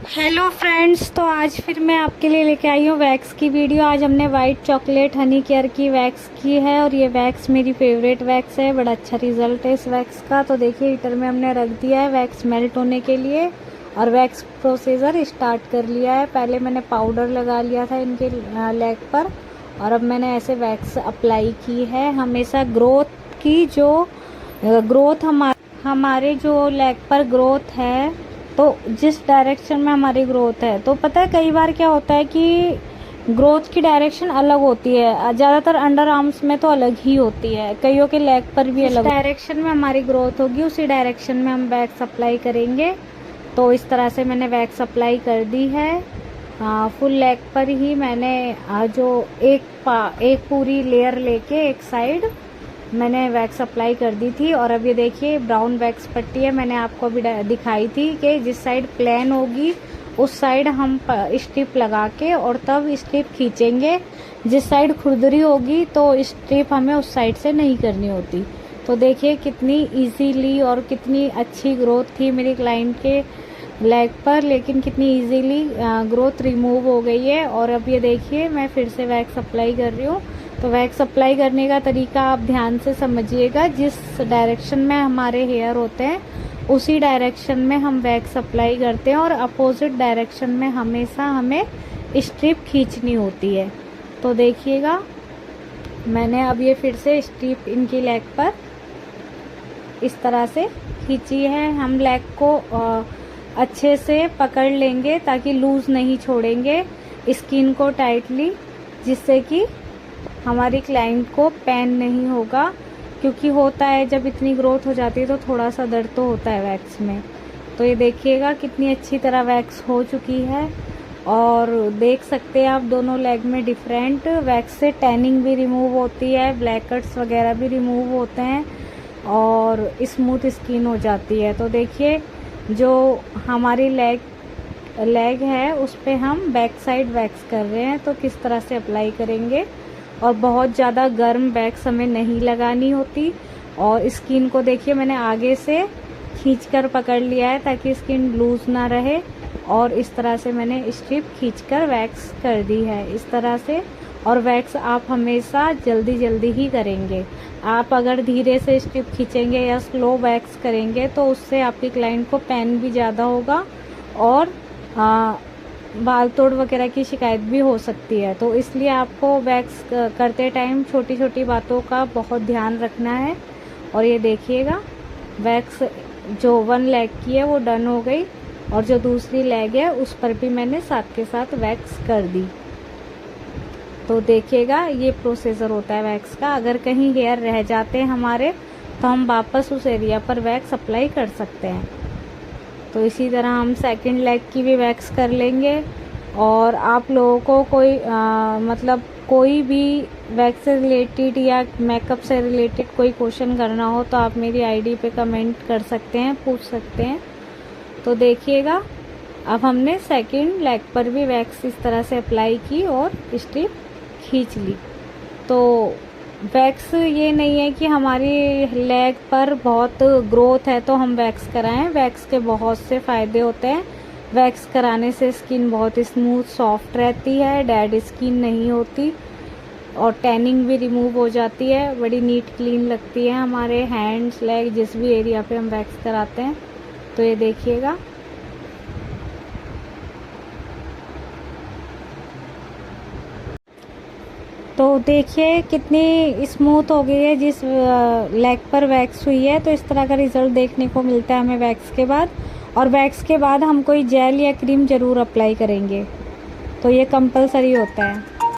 Hello friends, तो आज फिर मैं आपके लिए लेके आई हूँ वैक्स की वीडियो। आज हमने वाइट चॉकलेट हनी केयर की वैक्स की है और ये वैक्स मेरी फेवरेट वैक्स है। बड़ा अच्छा रिजल्ट है इस वैक्स का। तो देखिए हीटर में हमने रख दिया है वैक्स मेल्ट होने के लिए और वैक्स प्रोसीजर स्टार्ट कर लिया है। पहले मैंने पाउडर लगा लिया था इनके लेग पर और अब मैंने ऐसे वैक्स अप्लाई की है। हमेशा ग्रोथ की जो ग्रोथ हमारे जो लेग पर ग्रोथ है, तो जिस डायरेक्शन में हमारी ग्रोथ है, तो पता है कई बार क्या होता है कि ग्रोथ की डायरेक्शन अलग होती है। ज़्यादातर अंडर आर्म्स में तो अलग ही होती है, कईयों के लेग पर भी अलग डायरेक्शन में हमारी ग्रोथ होगी उसी डायरेक्शन में हम वैक्स अप्लाई करेंगे। तो इस तरह से मैंने वैक्स अप्लाई कर दी है। फुल लेग पर ही मैंने जो एक पूरी लेयर लेके एक साइड मैंने वैक्स अप्लाई कर दी थी। और अब ये देखिए ब्राउन वैक्स पट्टी है, मैंने आपको अभी दिखाई थी कि जिस साइड प्लेन होगी उस साइड हम स्ट्रिप लगा के और तब स्ट्रिप खींचेंगे। जिस साइड खुरदरी होगी तो स्ट्रिप हमें उस साइड से नहीं करनी होती। तो देखिए कितनी इजीली और कितनी अच्छी ग्रोथ थी मेरी क्लाइंट के लेग पर, लेकिन कितनी इजीली ग्रोथ रिमूव हो गई है। और अब ये देखिए मैं फिर से वैक्स अप्लाई कर रही हूँ। तो वैक्स अप्लाई करने का तरीका आप ध्यान से समझिएगा। जिस डायरेक्शन में हमारे हेयर होते हैं उसी डायरेक्शन में हम वैक्स अप्लाई करते हैं और अपोजिट डायरेक्शन में हमेशा हमें स्ट्रिप खींचनी होती है। तो देखिएगा मैंने अब ये फिर से स्ट्रिप इनकी लेग पर इस तरह से खींची है। हम लेग को अच्छे से पकड़ लेंगे ताकि लूज़ नहीं छोड़ेंगे स्किन को टाइटली, जिससे कि हमारी क्लाइंट को पेन नहीं होगा। क्योंकि होता है जब इतनी ग्रोथ हो जाती है तो थोड़ा सा दर्द तो होता है वैक्स में। तो ये देखिएगा कितनी अच्छी तरह वैक्स हो चुकी है और देख सकते हैं आप दोनों लेग में डिफरेंट। वैक्स से टैनिंग भी रिमूव होती है, ब्लैकहेड्स वगैरह भी रिमूव होते हैं और स्मूथ स्किन हो जाती है। तो देखिए जो हमारी लेग है उस पे हम बैक साइड वैक्स कर रहे हैं, तो किस तरह से अप्लाई करेंगे। और बहुत ज़्यादा गर्म वैक्स हमें नहीं लगानी होती। और स्किन को देखिए मैंने आगे से खींचकर पकड़ लिया है ताकि स्किन लूज ना रहे और इस तरह से मैंने स्ट्रिप खींचकर वैक्स कर दी है इस तरह से। और वैक्स आप हमेशा जल्दी जल्दी ही करेंगे। आप अगर धीरे से स्ट्रिप खींचेंगे या स्लो वैक्स करेंगे तो उससे आपकी क्लाइंट को पेन भी ज़्यादा होगा और बाल तोड़ वगैरह की शिकायत भी हो सकती है। तो इसलिए आपको वैक्स करते टाइम छोटी छोटी बातों का बहुत ध्यान रखना है। और ये देखिएगा वैक्स जो वन लेग की है वो डन हो गई और जो दूसरी लेग है उस पर भी मैंने साथ के साथ वैक्स कर दी। तो देखिएगा ये प्रोसीजर होता है वैक्स का। अगर कहीं हेयर रह जाते हैं हमारे तो हम वापस उस एरिया पर वैक्स अप्लाई कर सकते हैं। तो इसी तरह हम सेकंड लेग की भी वैक्स कर लेंगे। और आप लोगों को कोई भी वैक्स से रिलेटेड या मेकअप से रिलेटेड कोई क्वेश्चन करना हो तो आप मेरी आईडी पे कमेंट कर सकते हैं, पूछ सकते हैं। तो देखिएगा अब हमने सेकंड लेग पर भी वैक्स इस तरह से अप्लाई की और स्ट्रिप खींच ली। तो वैक्स ये नहीं है कि हमारी लेग पर बहुत ग्रोथ है तो हम वैक्स कराएं। वैक्स के बहुत से फ़ायदे होते हैं। वैक्स कराने से स्किन बहुत स्मूथ सॉफ्ट रहती है, डेड स्किन नहीं होती और टैनिंग भी रिमूव हो जाती है। बड़ी नीट क्लीन लगती है हमारे हैंड्स, लेग, जिस भी एरिया पे हम वैक्स कराते हैं। तो ये देखिएगा तो देखिए कितनी स्मूथ हो गई है जिस लेग पर वैक्स हुई है। तो इस तरह का रिजल्ट देखने को मिलता है हमें वैक्स के बाद। और वैक्स के बाद हम कोई जेल या क्रीम ज़रूर अप्लाई करेंगे, तो ये कंपलसरी होता है।